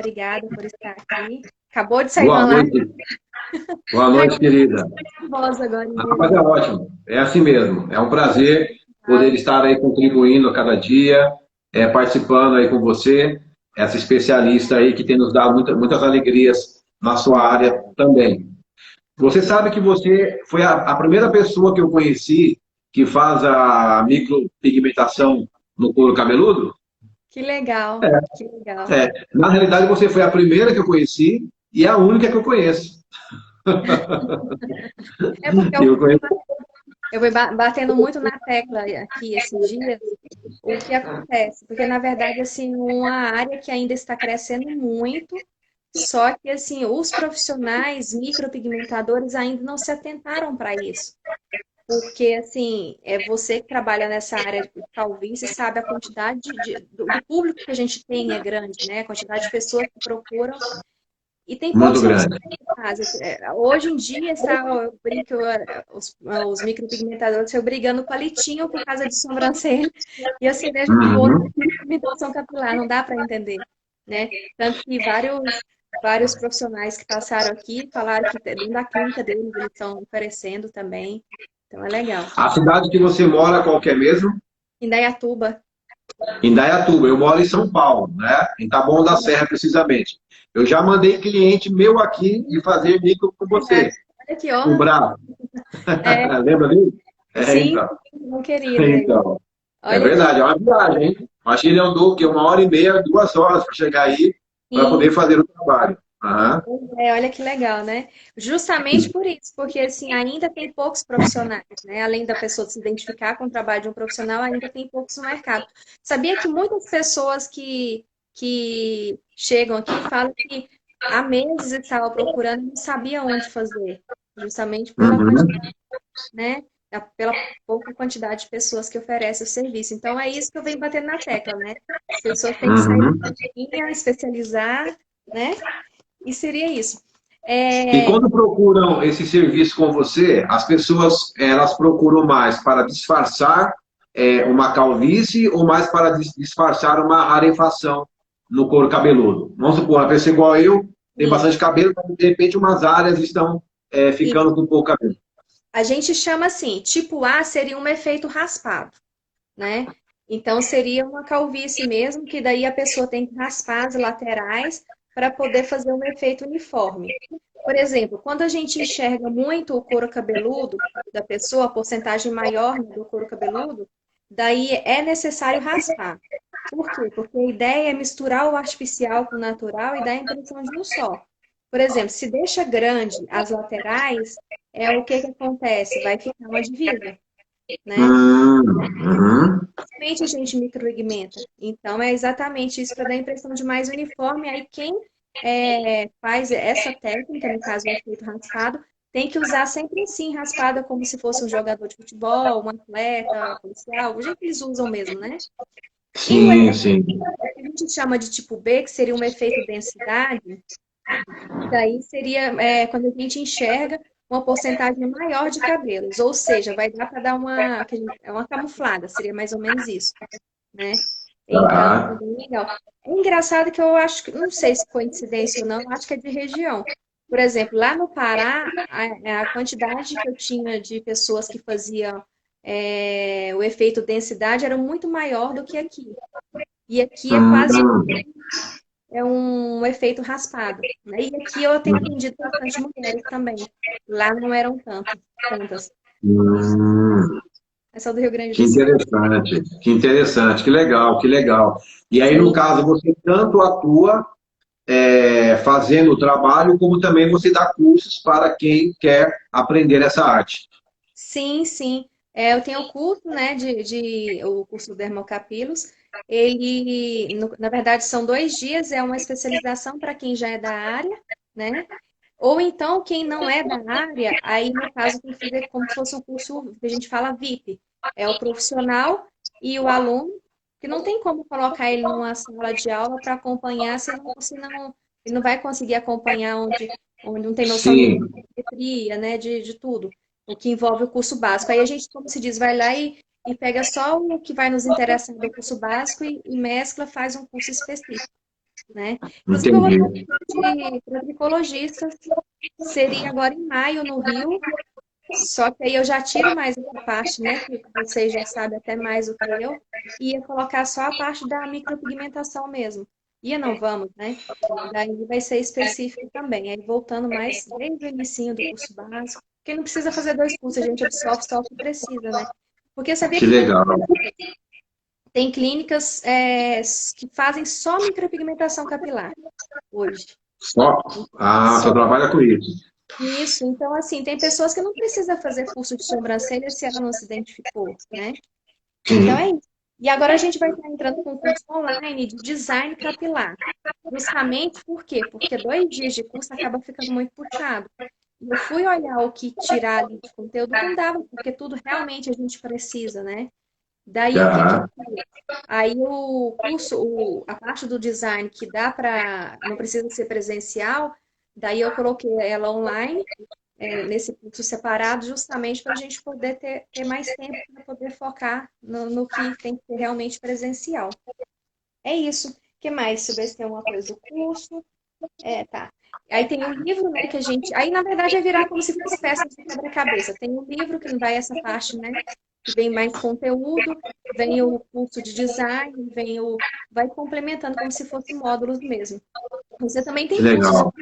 obrigada por estar aqui. Acabou de sair Boa uma live. noite. Boa Ai, noite, querida. nervosa agora em Ah, ver mas é o ótimo. É assim mesmo. É um prazer poder canal. estar aí contribuindo a cada dia, participando aí com você, essa especialista aí que tem nos dado muitas alegrias na sua área também. Você sabe que você foi a primeira pessoa que eu conheci que faz a micropigmentação no couro cabeludo? Que legal, que legal. Na realidade, você foi a primeira que eu conheci e a única que eu conheço. É porque Eu conheço. eu vou batendo muito na tecla aqui esses dias, o que acontece? Porque, na verdade, assim, uma área que ainda está crescendo muito, só que, assim, os profissionais micropigmentadores ainda não se atentaram para isso. Porque, assim, você que trabalha nessa área de calvície sabe a quantidade do público que a gente tem é grande, né? A quantidade de pessoas que procuram. E tem Muito poucos grande. profissionais que fazem. Hoje em dia, eu brinco, os micropigmentadores estão brigando palitinho por causa de sobrancelha. E assim, deixa o outro Uhum. pigmentação capilar, não dá para entender, né? Tanto que vários profissionais que passaram aqui falaram que dentro da clínica deles eles estão oferecendo também. Então é legal. A cidade que você mora, qual que é mesmo? Indaiatuba. Em Dayatuba. Eu moro em São Paulo, né? Em Taboão da Serra, precisamente. Eu já mandei cliente meu aqui de fazer micro com você. Verdade. Olha que O honra. Bravo. É, Lembra dele? sim, Então. meu querido. Então. É Olha que verdade, é uma viagem, hein? Acho que ele andou que 1 hora e meia, 2 horas para chegar aí para poder sim. fazer o trabalho. Aham. Olha que legal, né? Justamente por isso, porque assim, ainda tem poucos profissionais, né? Além da pessoa se identificar com o trabalho de um profissional, ainda tem poucos no mercado. Sabia que muitas pessoas que chegam aqui falam que há meses estavam procurando e não sabia onde fazer, justamente pela quantidade, Uhum. né? Pela pouca quantidade de pessoas que oferecem o serviço. Então é isso que eu venho batendo na tecla, né? As pessoas têm que sair Uhum. da caixinha, especializar, né? E seria isso. E É, quando procuram esse serviço com você, as pessoas elas procuram mais para disfarçar uma calvície ou mais para disfarçar uma rarefação no couro cabeludo? Vamos supor, uma pessoa igual eu, tem bastante isso, cabelo, mas de repente umas áreas estão isso. ficando com pouco cabelo. A gente chama assim, tipo A seria um efeito raspado, né? Então seria uma calvície mesmo, que daí a pessoa tem que raspar as laterais para poder fazer um efeito uniforme. Por exemplo, quando a gente enxerga muito o couro cabeludo da pessoa, a porcentagem maior, né, do couro cabeludo, daí é necessário raspar. Por quê? Porque a ideia é misturar o artificial com o natural e dar a impressão de um só. Por exemplo, se deixa grande as laterais, o que que acontece? Vai ficar uma divisa, né? Uhum. Realmente a gente micropigmenta. Então, é exatamente isso para dar a impressão de mais uniforme. Aí, quem faz essa técnica, no caso, o efeito raspado, tem que usar sempre assim, raspada, como se fosse um jogador de futebol, um atleta, policial, o jeito que eles usam mesmo, né? E Sim, sim. o que a gente chama de tipo B, que seria um efeito densidade, daí seria quando a gente enxerga uma porcentagem maior de cabelos, ou seja, vai dar para dar uma camuflada, seria mais ou menos isso, né? Então, é Tá. bem legal. É engraçado que eu acho que, não sei se coincidência ou não, acho que é de região. Por exemplo, lá no Pará, a quantidade que eu tinha de pessoas que faziam o efeito densidade era muito maior do que aqui. E aqui é quase Hum. um efeito raspado, né? E aqui eu tenho atendido bastante mulheres também. Lá não eram tantas. Hum. É só do Rio Grande Que do Sul. interessante, que legal, que legal. E aí, no Sim, caso, você tanto atua fazendo o trabalho, como também você dá cursos para quem quer aprender essa arte. sim, sim. Eu tenho o curso, né, o curso Dermocapilos. Ele, na verdade, são 2 dias, é uma especialização para quem já é da área, né? Ou então, quem não é da área, aí, no caso, tem que fazer como se fosse um curso que a gente fala VIP. É o profissional e o aluno, que não tem como colocar ele numa sala de aula para acompanhar, senão ele não vai conseguir acompanhar onde não tem noção nenhuma Sim, de geometria, né, de tudo, o que envolve o curso básico. Aí a gente, como se diz, vai lá e pega só o que vai nos interessar do curso básico e mescla, faz um curso específico. né? Inclusive, eu vou Entendi. ter para tricologistas, seria agora em maio no Rio, só que aí eu já tiro mais essa parte, né? Que vocês já sabem até mais do que eu, e ia colocar só a parte da micropigmentação mesmo. Ia não vamos, né? Daí vai ser específico também. Aí voltando mais desde o inicinho do curso básico, porque não precisa fazer dois cursos, a gente absorve só o que precisa, né? Porque sabia Que que legal. tem clínicas que fazem só micropigmentação capilar hoje. Só? Ah, só Só trabalha com isso. isso. Então, assim, tem pessoas que não precisam fazer curso de sobrancelha se ela não se identificou, né? Então é Sim. isso. E agora a gente vai estar entrando com um curso online de design capilar. Justamente por quê? Porque 2 dias de curso acaba ficando muito puxado. E eu fui olhar o que tirar ali de conteúdo, não dava, porque tudo realmente a gente precisa, né? Daí o que que eu Tá. fiz? Aí o curso, a parte do design que dá para, não precisa ser presencial, daí eu coloquei ela online, nesse curso separado, justamente para a gente poder ter mais tempo para poder focar no que tem que ser realmente presencial. É isso. O que mais? Deixa eu ver se tem alguma coisa do curso. Tá. Aí tem um livro, né, que a gente. Aí, na verdade, é virar como se fosse peça de quebra-cabeça. Tem um livro que vai essa parte, né? Que vem mais conteúdo, vem o curso de design, vai complementando como se fossem módulos mesmo. Você também Que tem cursos? legal.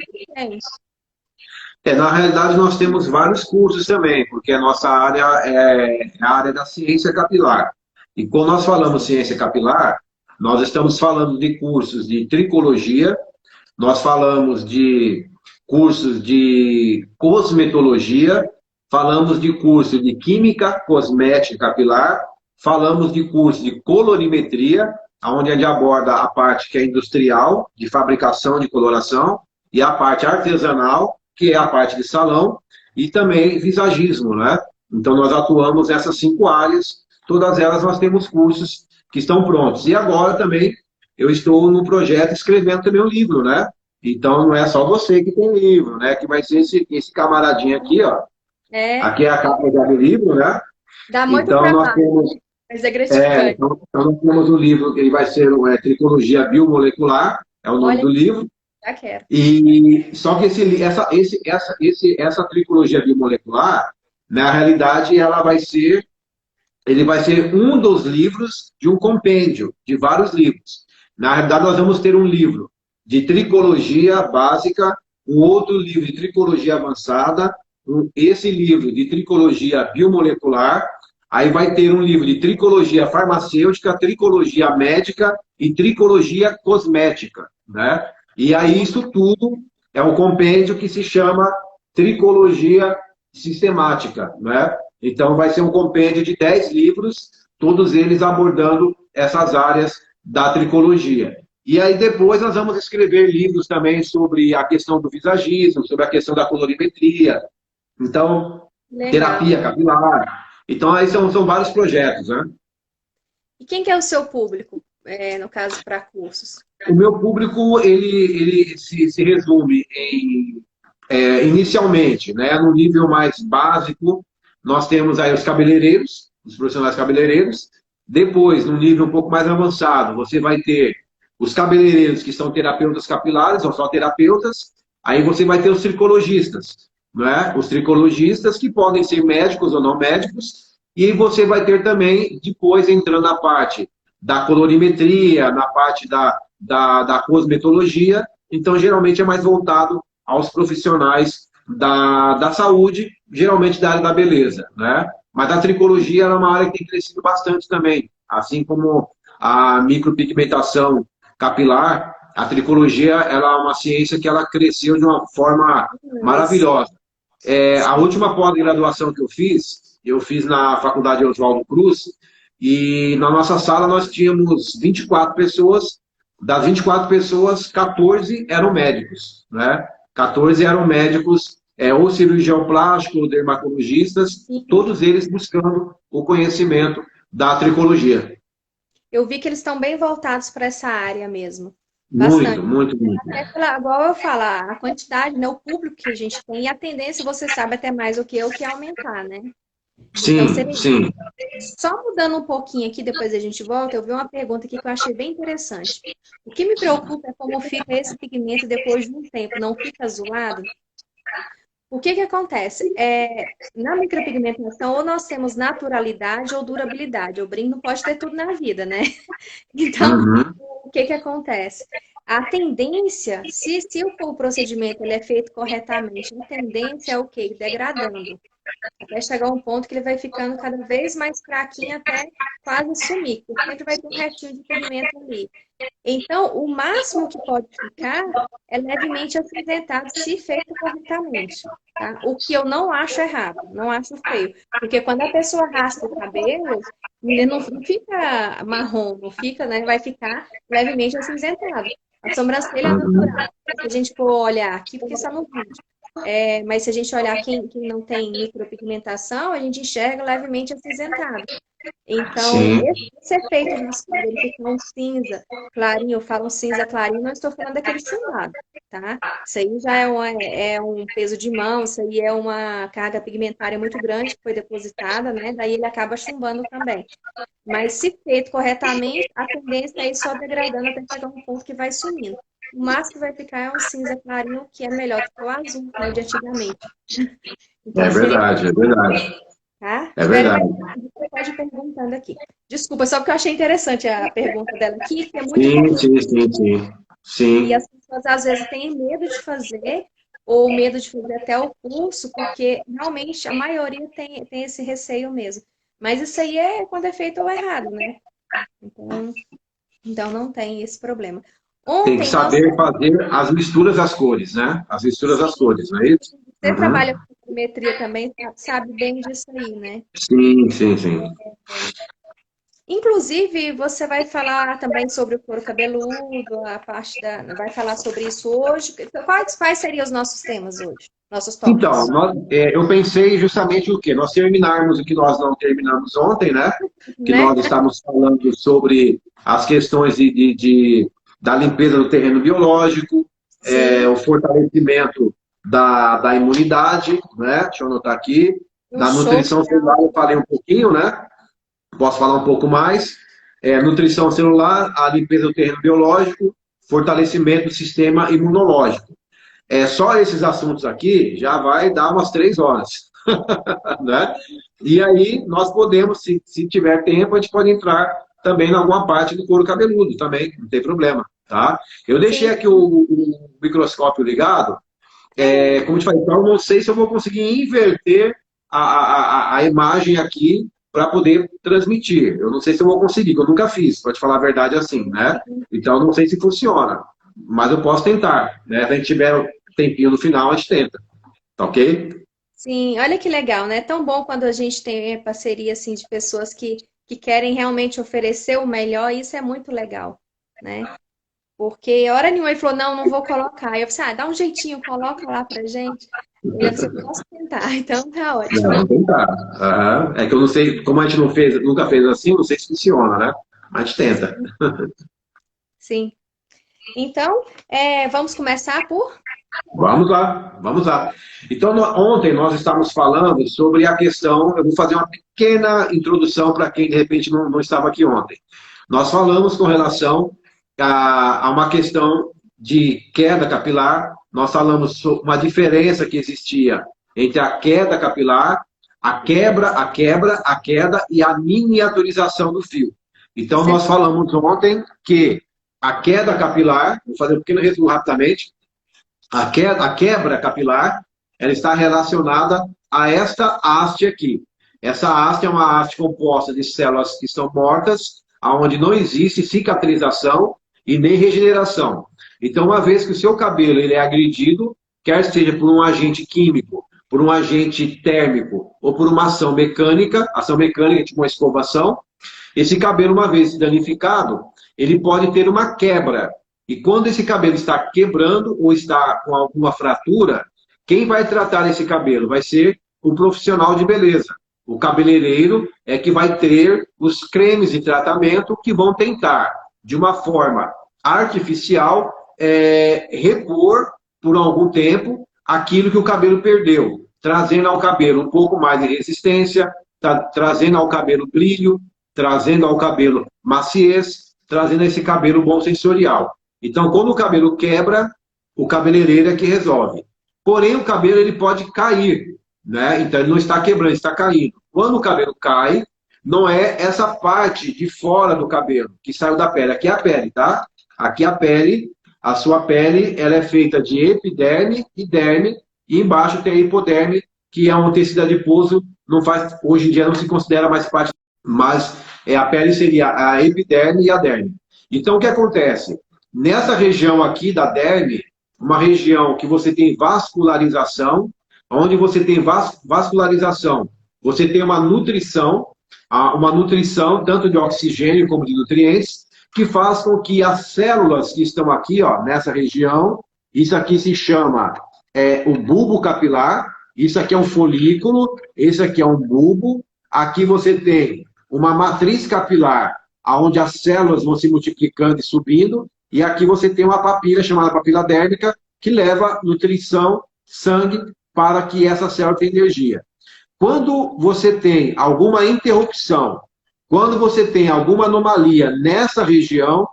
Tem. Na realidade, nós temos vários cursos também, porque a nossa área é a área da ciência capilar. E quando nós falamos ciência capilar, nós estamos falando de cursos de tricologia, nós falamos de cursos de cosmetologia, falamos de curso de química cosmética capilar, falamos de curso de colorimetria, onde a gente aborda a parte que é industrial, de fabricação de coloração, e a parte artesanal, que é a parte de salão, e também visagismo, né? Então, nós atuamos nessas 5 áreas, todas elas nós temos cursos que estão prontos. E agora também eu estou no projeto escrevendo também um livro, né? Então, não é só você que tem livro, né? Que vai ser esse camaradinho aqui, ó. É, Aqui é a capa do livro, né? dá muito Então, nós trabalho, temos, mas é gratificante. nós temos um livro que ele vai ser Tricologia Biomolecular, é o nome Olha, do livro. já quero. E só que essa tricologia biomolecular, na realidade, ele vai ser um dos livros de um compêndio de vários livros. Na realidade, nós vamos ter um livro de tricologia básica, um outro livro de tricologia avançada, esse livro de tricologia biomolecular, aí vai ter um livro de tricologia farmacêutica, tricologia médica e tricologia cosmética, né? E aí isso tudo é um compêndio que se chama tricologia sistemática, né? Então vai ser um compêndio de 10 livros, todos eles abordando essas áreas da tricologia. E aí depois nós vamos escrever livros também sobre a questão do visagismo, sobre a questão da colorimetria, então, Legal. terapia capilar. Então, aí são vários projetos, né? E quem que é o seu público, no caso, para cursos? O meu público, ele se resume inicialmente, né, no nível mais básico, nós temos aí os cabeleireiros, os profissionais cabeleireiros. Depois, no nível um pouco mais avançado, você vai ter os cabeleireiros que são terapeutas capilares, ou só terapeutas. Aí você vai ter os tricologistas, né? Os tricologistas que podem ser médicos ou não médicos. E aí você vai ter também, depois entrando na parte da colorimetria, na parte da cosmetologia. Então, geralmente é mais voltado aos profissionais da saúde, geralmente da área da beleza, né? Mas a tricologia é uma área que tem crescido bastante também, assim como a micropigmentação capilar, a tricologia ela é uma ciência que ela cresceu de uma forma Isso. maravilhosa. A última pós-graduação que eu fiz na Faculdade Oswaldo Cruz, e na nossa sala nós tínhamos 24 pessoas, das 24 pessoas, 14 eram médicos, né? 14 eram médicos, ou cirurgião plástico, ou dermatologistas, todos eles buscando o conhecimento da tricologia. Eu vi que eles estão bem voltados para essa área mesmo. Muito, Bastante. muito, muito. Até igual eu falar, a quantidade, né, o público que a gente tem e a tendência, você sabe até mais do que eu, que é aumentar, né? Então, Sim, seria sim. só mudando um pouquinho aqui, depois a gente volta, eu vi uma pergunta aqui que eu achei bem interessante. O que me preocupa é como fica esse pigmento depois de um tempo, não fica azulado? O que que acontece? Na micropigmentação, ou nós temos naturalidade ou durabilidade. O brinco não pode ter tudo na vida, né? Então, Uhum. o que que acontece? A tendência, se o procedimento ele é feito corretamente, a tendência é o quê? Degradando. Até chegar a um ponto que ele vai ficando cada vez mais fraquinho até quase sumir, porque sempre vai ter um restinho de pigmento ali. Então, o máximo que pode ficar é levemente acinzentado se feito corretamente, tá? O que eu não acho errado, não acho feio. Porque quando a pessoa raspa o cabelo, ele não fica marrom, não fica, né? Vai ficar levemente acinzentado. A sobrancelha é Uhum. natural. Se a gente for olhar aqui, porque está no vídeo. Mas se a gente olhar quem não tem micropigmentação, a gente enxerga levemente acinzentado. Então, Sim. esse efeito raspado, ele fica um cinza clarinho, eu falo um cinza clarinho, não estou falando daquele chumbado, tá? Isso aí já é um peso de mão, isso aí é uma carga pigmentária muito grande que foi depositada, né? Daí ele acaba chumbando também. Mas se feito corretamente, a tendência é ir só degradando até chegar a um ponto que vai sumindo. O máximo que vai ficar é um cinza clarinho, que é melhor do que o azul, né, de antigamente. É Então, seria verdade, é verdade. tá? É Tiverem verdade. mais dúvidas, você pode ir perguntando aqui. Desculpa, só porque eu achei interessante a pergunta dela aqui, que é muito Sim, comum. sim, sim, sim. E Sim. as pessoas às vezes têm medo de fazer, ou medo de fazer até o curso, porque realmente a maioria tem esse receio mesmo. Mas isso aí é quando é feito ou errado, né? Então não tem esse problema. Tem que Ontem nós. saber fazer as misturas das cores, né? As misturas das Sim, cores, não é isso? você Uhum. trabalha com geometria também, sabe bem disso aí, né? Sim, sim, sim. Inclusive, você vai falar também sobre o couro cabeludo, a parte da. Vai falar sobre isso hoje. Quais seriam os nossos temas hoje? Nossos Então, tópicos? eu pensei justamente o quê? Nós terminarmos o que nós não terminamos ontem, né? Que Né? nós estávamos falando sobre as questões da limpeza do terreno biológico, Sim, o fortalecimento da imunidade, né? Deixa eu anotar aqui. um Da show de nutrição celular aula. eu falei um pouquinho, né? Posso falar um pouco mais. Nutrição celular, a limpeza do terreno biológico, fortalecimento do sistema imunológico. Só esses assuntos aqui já vai dar umas 3 horas. Né? E aí nós podemos, se tiver tempo, a gente pode entrar também em alguma parte do couro cabeludo também, não tem problema. Tá? Eu deixei Sim. aqui o microscópio ligado, como eu te falei, então eu não sei se eu vou conseguir inverter a imagem aqui para poder transmitir. Eu não sei se eu vou conseguir, que eu nunca fiz, para te falar a verdade assim, né? Então eu não sei se funciona, mas eu posso tentar, né? Se a gente tiver um tempinho no final, a gente tenta, tá ok? Sim, olha que legal, né? É tão bom quando a gente tem parceria assim de pessoas que querem realmente oferecer o melhor, isso é muito legal, né? Porque hora nenhuma ele falou, não, não vou colocar. Aí eu falei, dá um jeitinho, coloca lá pra gente. Ele falou, posso tentar, então tá Não, ótimo. vamos tentar. Aham. É que eu não sei, como a gente não fez, nunca fez assim, não sei se funciona, né? Mas a gente tenta. Sim. Então, vamos começar por. Vamos lá, vamos lá. Então, ontem nós estávamos falando sobre a questão, eu vou fazer uma pequena introdução para quem de repente não estava aqui ontem. Nós falamos com relação a uma questão de queda capilar, nós falamos sobre uma diferença que existia entre a queda capilar, a queda e a miniaturização do fio. Então, nós Certo. falamos ontem que a queda capilar, vou fazer um pequeno resumo rapidamente, a quebra capilar, ela está relacionada a esta haste aqui. Essa haste é uma haste composta de células que estão mortas, onde não existe cicatrização e nem regeneração. Então, uma vez que o seu cabelo ele é agredido, quer seja por um agente químico, por um agente térmico ou por uma ação mecânica tipo uma escovação, esse cabelo, uma vez danificado, ele pode ter uma quebra. E quando esse cabelo está quebrando ou está com alguma fratura, quem vai tratar esse cabelo? Vai ser o profissional de beleza. O cabeleireiro é que vai ter os cremes de tratamento que vão tentar, de uma forma artificial, repor por algum tempo aquilo que o cabelo perdeu, trazendo ao cabelo um pouco mais de resistência, trazendo ao cabelo brilho, trazendo ao cabelo maciez, trazendo esse cabelo bom sensorial. Então, quando o cabelo quebra, o cabeleireiro é que resolve. Porém, o cabelo ele pode cair, né? Então, ele não está quebrando, está caindo. Quando o cabelo cai, não é essa parte de fora do cabelo que saiu da pele. Aqui é a pele, tá? Aqui a pele, a sua pele, ela é feita de epiderme e derme, e embaixo tem a hipoderme, que é um tecido adiposo, não faz, hoje em dia não se considera mais parte, mas a pele seria a epiderme e a derme. Então, o que acontece? Nessa região aqui da derme, uma região que você tem vascularização, onde você tem vascularização, você tem uma nutrição tanto de oxigênio como de nutrientes, que faz com que as células que estão aqui, ó, nessa região, isso aqui se chama o bulbo capilar, isso aqui é um folículo, esse aqui é um bulbo, aqui você tem uma matriz capilar, onde as células vão se multiplicando e subindo, e aqui você tem uma papila chamada papila dérmica, que leva nutrição, sangue, para que essa célula tenha energia. Quando você tem alguma interrupção, quando você tem alguma anomalia nessa região,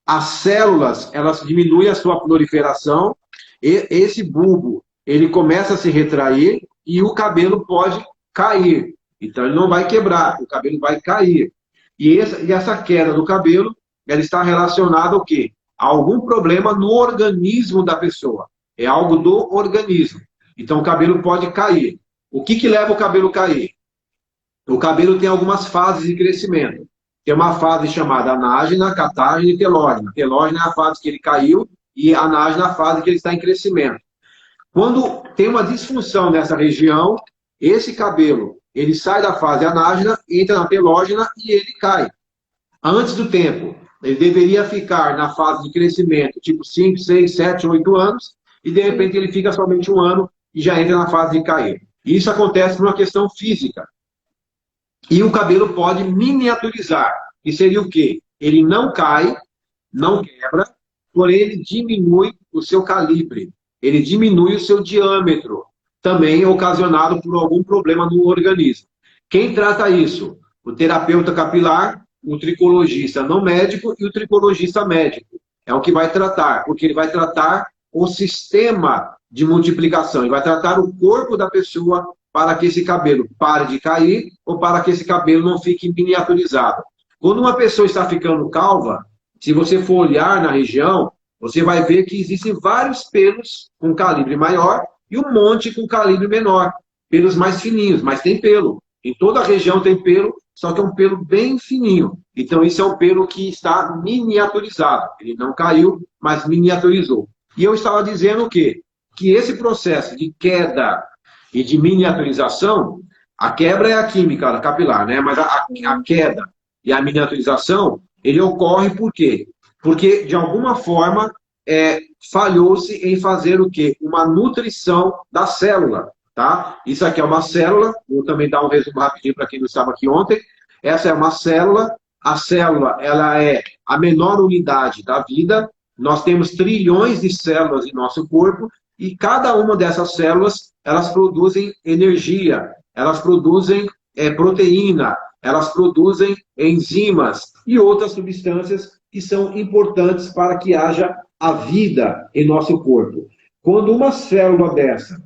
as células, elas diminuem a sua proliferação, e esse bulbo, ele começa a se retrair e o cabelo pode cair. Então, ele não vai quebrar, o cabelo vai cair. E essa queda do cabelo, ela está relacionada ao quê? A algum problema no organismo da pessoa. É algo do organismo. Então, o cabelo pode cair. O que leva o cabelo a cair? O cabelo tem algumas fases de crescimento. Tem uma fase chamada anágena, catágena e telógena. Telógena é a fase que ele caiu e anágena é a fase que ele está em crescimento. Quando tem uma disfunção nessa região, esse cabelo, ele sai da fase anágena, entra na telógena e ele cai. Antes do tempo, ele deveria ficar na fase de crescimento, tipo 5, 6, 7, 8 anos, e de repente ele fica somente 1 ano e já entra na fase de cair. Isso acontece por uma questão física. E o cabelo pode miniaturizar. E seria o quê? Ele não cai, não quebra, porém ele diminui o seu calibre. Ele diminui o seu diâmetro, também ocasionado por algum problema no organismo. Quem trata isso? O terapeuta capilar, o tricologista não médico e o tricologista médico. É o que vai tratar, porque ele vai tratar o sistema de multiplicação, ele vai tratar o corpo da pessoa para que esse cabelo pare de cair ou para que esse cabelo não fique miniaturizado. Quando uma pessoa está ficando calva, se você for olhar na região, você vai ver que existem vários pelos com calibre maior e um monte com calibre menor. Pelos mais fininhos, mas tem pelo. Em toda a região tem pelo, só que é um pelo bem fininho. Então, isso é um pelo que está miniaturizado. Ele não caiu, mas miniaturizou. E eu estava dizendo o quê? Que esse processo de queda e de miniaturização, a quebra é a química capilar, né? Mas a queda e a miniaturização, ele ocorre por quê? Porque, de alguma forma, falhou-se em fazer o quê? Uma nutrição da célula, tá? Isso aqui é uma célula, vou também dar um resumo rapidinho para quem não estava aqui ontem. Essa é uma célula, a célula ela é a menor unidade da vida, nós temos trilhões de células em nosso corpo, e cada uma dessas células, elas produzem energia, elas produzem proteína, elas produzem enzimas e outras substâncias que são importantes para que haja a vida em nosso corpo. Quando uma célula dessa,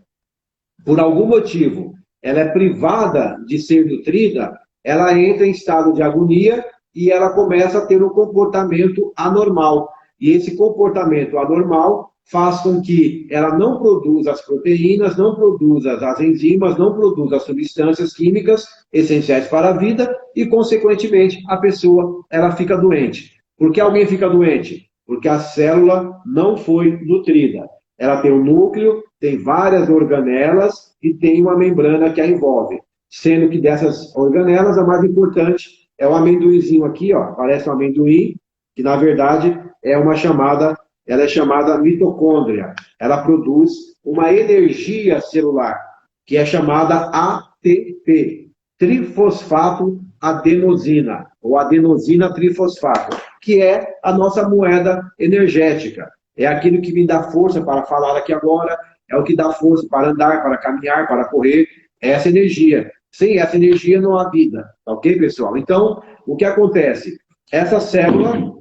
por algum motivo, ela é privada de ser nutrida, ela entra em estado de agonia e ela começa a ter um comportamento anormal. E esse comportamento anormal faz com que ela não produza as proteínas, não produza as enzimas, não produza as substâncias químicas essenciais para a vida e, consequentemente, a pessoa ela fica doente. Por que alguém fica doente? Porque a célula não foi nutrida. Ela tem um núcleo, tem várias organelas e tem uma membrana que a envolve. Sendo que dessas organelas, a mais importante é o amendoinzinho aqui, ó, parece um amendoim, que na verdade ela é chamada mitocôndria. Ela produz uma energia celular, que é chamada ATP, trifosfato adenosina, ou adenosina trifosfato, que é a nossa moeda energética. É aquilo que me dá força para falar aqui agora, é o que dá força para andar, para caminhar, para correr, é essa energia. Sem essa energia não há vida, tá ok, pessoal? Então, o que acontece? Essa célula,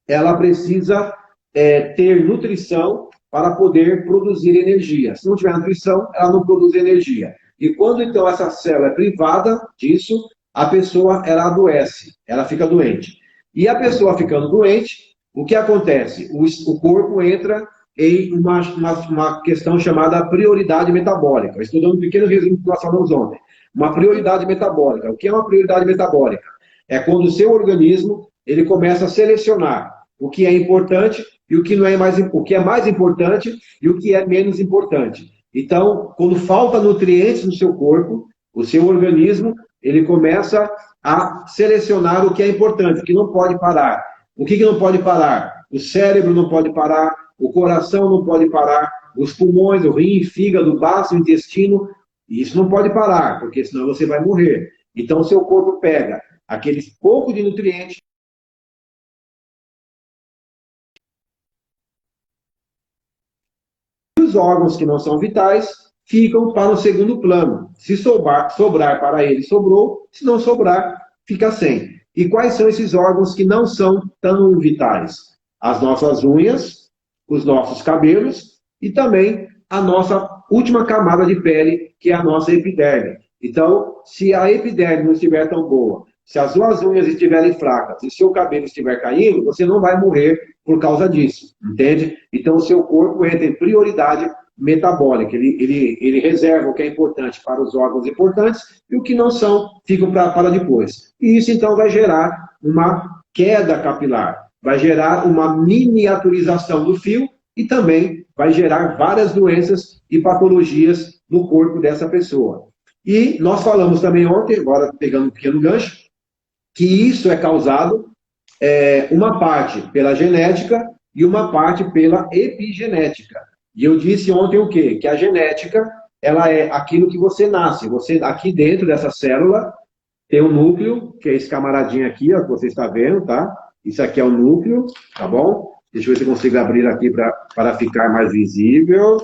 ela precisa ter nutrição para poder produzir energia. Se não tiver nutrição, ela não produz energia. E quando, então, essa célula é privada disso, a pessoa, ela adoece, ela fica doente. E a pessoa ficando doente, o que acontece? O corpo entra em uma questão chamada prioridade metabólica. Eu estou dando um pequeno resumo do que nós falamos ontem. Uma prioridade metabólica. O que é uma prioridade metabólica? É quando o seu organismo ele começa a selecionar o que é importante e o que não é mais, o que é mais importante e o que é menos importante. Então, quando falta nutrientes no seu corpo, o seu organismo ele começa a selecionar o que é importante, o que não pode parar. O que não pode parar? O cérebro não pode parar, o coração não pode parar, os pulmões, o rim, fígado, baço, intestino, isso não pode parar, porque senão você vai morrer. Então, o seu corpo pega aqueles pouco de nutrientes e os órgãos que não são vitais ficam para o segundo plano. Se sobrar para ele, sobrou. Se não sobrar, fica sem. E quais são esses órgãos que não são tão vitais? As nossas unhas, os nossos cabelos e também a nossa última camada de pele, que é a nossa epiderme. Então, se a epiderme não estiver tão boa, se as suas unhas estiverem fracas e seu cabelo estiver caindo, você não vai morrer por causa disso, entende? Então, o seu corpo entra em prioridade metabólica. Ele reserva o que é importante para os órgãos importantes e o que não são, ficam para depois. E isso, então, vai gerar uma queda capilar, vai gerar uma miniaturização do fio e também vai gerar várias doenças e patologias no corpo dessa pessoa. E nós falamos também ontem, agora pegando um pequeno gancho, que isso é causado uma parte pela genética e uma parte pela epigenética. E eu disse ontem o quê? Que a genética, ela é aquilo que você nasce. Você, aqui dentro dessa célula, tem um núcleo, que é esse camaradinho aqui, ó, que você está vendo, tá? Isso aqui é o núcleo, tá bom? Deixa eu ver se eu consigo abrir aqui para ficar mais visível.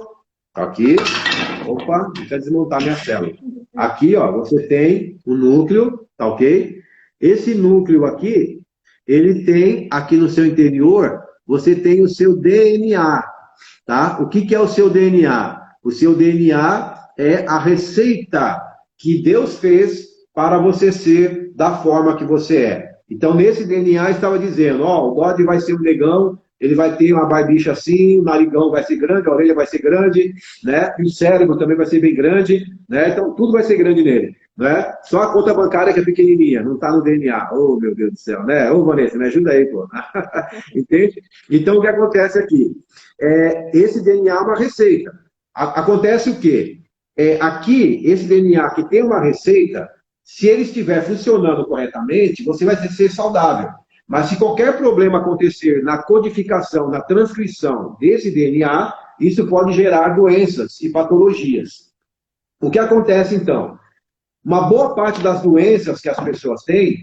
Aqui. Opa, deixa eu desmontar minha célula. Aqui, ó, você tem o núcleo, tá ok? Esse núcleo aqui, ele tem, aqui no seu interior, você tem o seu DNA, tá? O que é o seu DNA? O seu DNA é a receita que Deus fez para você ser da forma que você é. Então, nesse DNA estava dizendo, ó, o bode vai ser um negão, ele vai ter uma barbicha assim, o narigão vai ser grande, a orelha vai ser grande, né? E o cérebro também vai ser bem grande, né? Então, tudo vai ser grande nele, né? Só a conta bancária que é pequenininha, não está no DNA. Oh, meu Deus do céu, né? Ô, Vanessa, me ajuda aí, pô. Entende? Então, o que acontece aqui? Esse DNA é uma receita. Acontece o quê? Aqui, esse DNA que tem uma receita, se ele estiver funcionando corretamente, você vai ser saudável. Mas se qualquer problema acontecer na codificação, na transcrição desse DNA, isso pode gerar doenças e patologias. O que acontece, então? Uma boa parte das doenças que as pessoas têm,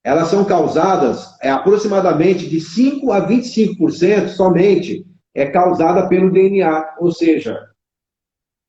elas são causadas, aproximadamente de 5 a 25% somente, é causada pelo DNA. Ou seja,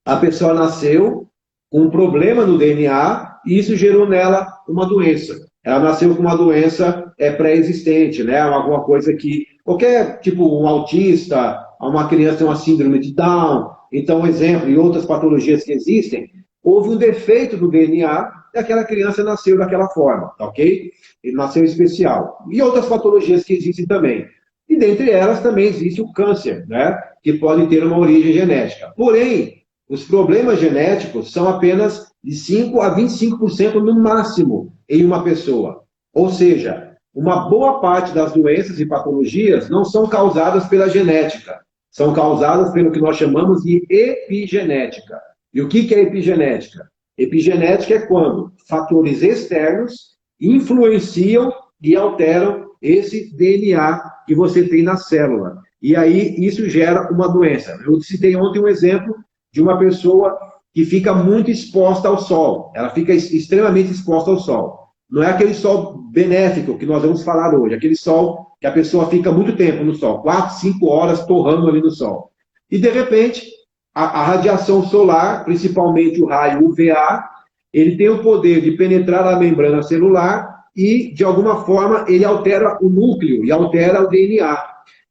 a pessoa nasceu com um problema no DNA e isso gerou nela uma doença. Ela nasceu com uma doença pré-existente, né? Alguma coisa que... Qualquer, tipo, um autista, uma criança tem uma síndrome de Down, então, um exemplo, e outras patologias que existem, houve um defeito do DNA e aquela criança nasceu daquela forma, tá ok? Ele nasceu especial. E outras patologias que existem também. E dentre elas também existe o câncer, né? Que pode ter uma origem genética. Porém, os problemas genéticos são apenas de 5 a 25% no máximo em uma pessoa. Ou seja, uma boa parte das doenças e patologias não são causadas pela genética, são causadas pelo que nós chamamos de epigenética. E o que é epigenética? Epigenética é quando fatores externos influenciam e alteram esse DNA que você tem na célula. E aí isso gera uma doença. Eu citei ontem um exemplo de uma pessoa que fica muito exposta ao sol. Ela fica extremamente exposta ao sol. Não é aquele sol benéfico que nós vamos falar hoje, aquele sol que a pessoa fica muito tempo no sol, 4, 5 horas torrando ali no sol. E, de repente, a radiação solar, principalmente o raio UVA, ele tem o poder de penetrar a membrana celular e, de alguma forma, ele altera o núcleo e altera o DNA.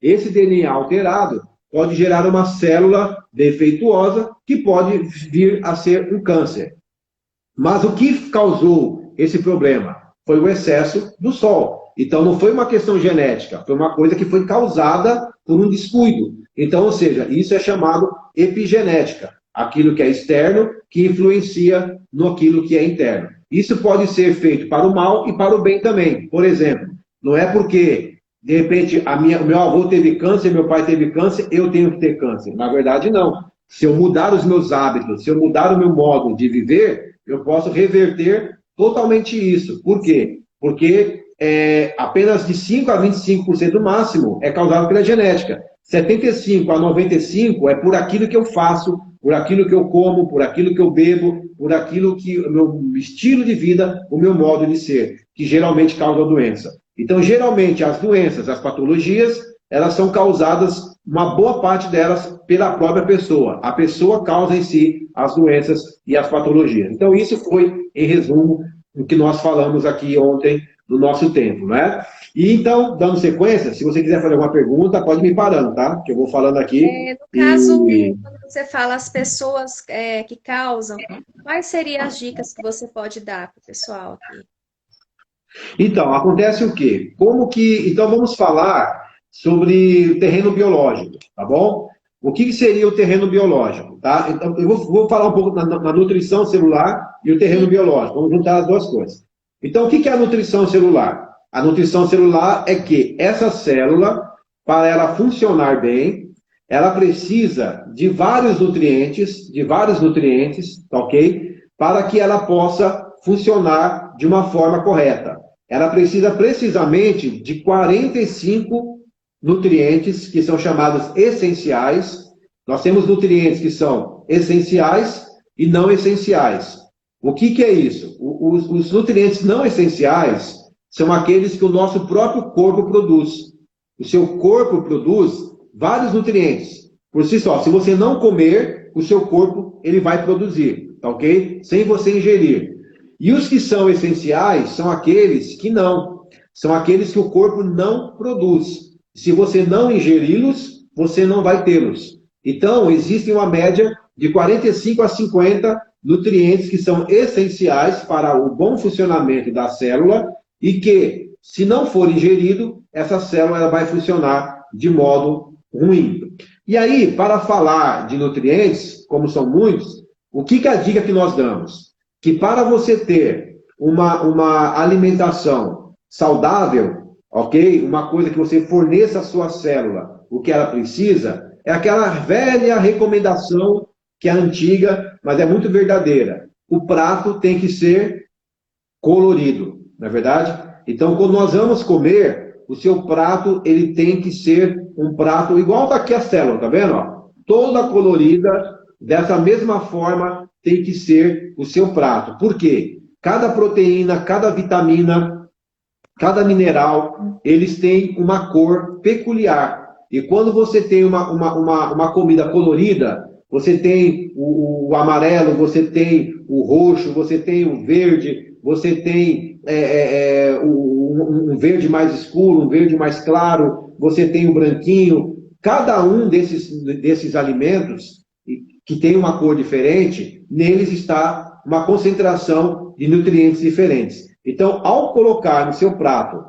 Esse DNA alterado pode gerar uma célula defeituosa que pode vir a ser um câncer. Mas o que causou esse problema? Foi o excesso do sol. Então, não foi uma questão genética, foi uma coisa que foi causada por um descuido. Então, ou seja, isso é chamado epigenética. Aquilo que é externo que influencia no aquilo que é interno. Isso pode ser feito para o mal e para o bem também. Por exemplo, não é porque, de repente, meu avô teve câncer, meu pai teve câncer, eu tenho que ter câncer. Na verdade, não. Se eu mudar os meus hábitos, se eu mudar o meu modo de viver, eu posso reverter totalmente isso. Por quê? Porque apenas de 5 a 25% do máximo é causado pela genética. 75 a 95% é por aquilo que eu faço, por aquilo que eu como, por aquilo que eu bebo, por aquilo que o meu estilo de vida, o meu modo de ser, que geralmente causa doença. Então, geralmente, as doenças, as patologias, elas são causadas, uma boa parte delas, pela própria pessoa. A pessoa causa em si as doenças e as patologias. Então, isso foi, em resumo, o que nós falamos aqui ontem do nosso tempo, né? E então, dando sequência, se você quiser fazer alguma pergunta, pode me parando, tá? Que eu vou falando aqui. No caso, quando você fala as pessoas que causam, quais seriam as dicas que você pode dar para o pessoal aqui? Então, acontece o quê? Então, vamos falar sobre o terreno biológico, tá bom? O que seria o terreno biológico, tá? Então, eu vou falar um pouco na nutrição celular e o terreno biológico. Vamos juntar as duas coisas. Então, o que é a nutrição celular? A nutrição celular é que essa célula, para ela funcionar bem, ela precisa de vários nutrientes, tá ok? Para que ela possa funcionar de uma forma correta. Ela precisa precisamente de 45 nutrientes que são chamados essenciais. Nós temos nutrientes que são essenciais e não essenciais. O que é isso? Os nutrientes não essenciais são aqueles que o nosso próprio corpo produz. O seu corpo produz vários nutrientes. Por si só, se você não comer, o seu corpo ele vai produzir, tá ok? Sem você ingerir. E os que são essenciais são aqueles que não. São aqueles que o corpo não produz. Se você não ingeri-los, você não vai tê-los. Então, existe uma média de 45 a 50 nutrientes que são essenciais para o bom funcionamento da célula e que, se não for ingerido, essa célula ela vai funcionar de modo ruim. E aí, para falar de nutrientes, como são muitos, o que é a dica que nós damos? Que para você ter uma alimentação saudável, ok? Uma coisa que você forneça à sua célula o que ela precisa, é aquela velha recomendação que é antiga, mas é muito verdadeira. O prato tem que ser colorido, não é verdade? Então, quando nós vamos comer, o seu prato ele tem que ser um prato igual daqui a célula, tá vendo? Ó? Toda colorida, dessa mesma forma, tem que ser o seu prato. Por quê? Cada proteína, cada vitamina, cada mineral, eles têm uma cor peculiar. E quando você tem uma comida colorida, você tem o amarelo, você tem o roxo, você tem o verde, você tem um verde mais escuro, um verde mais claro, você tem o branquinho. Cada um desses alimentos que tem uma cor diferente, neles está uma concentração de nutrientes diferentes. Então, ao colocar no seu prato,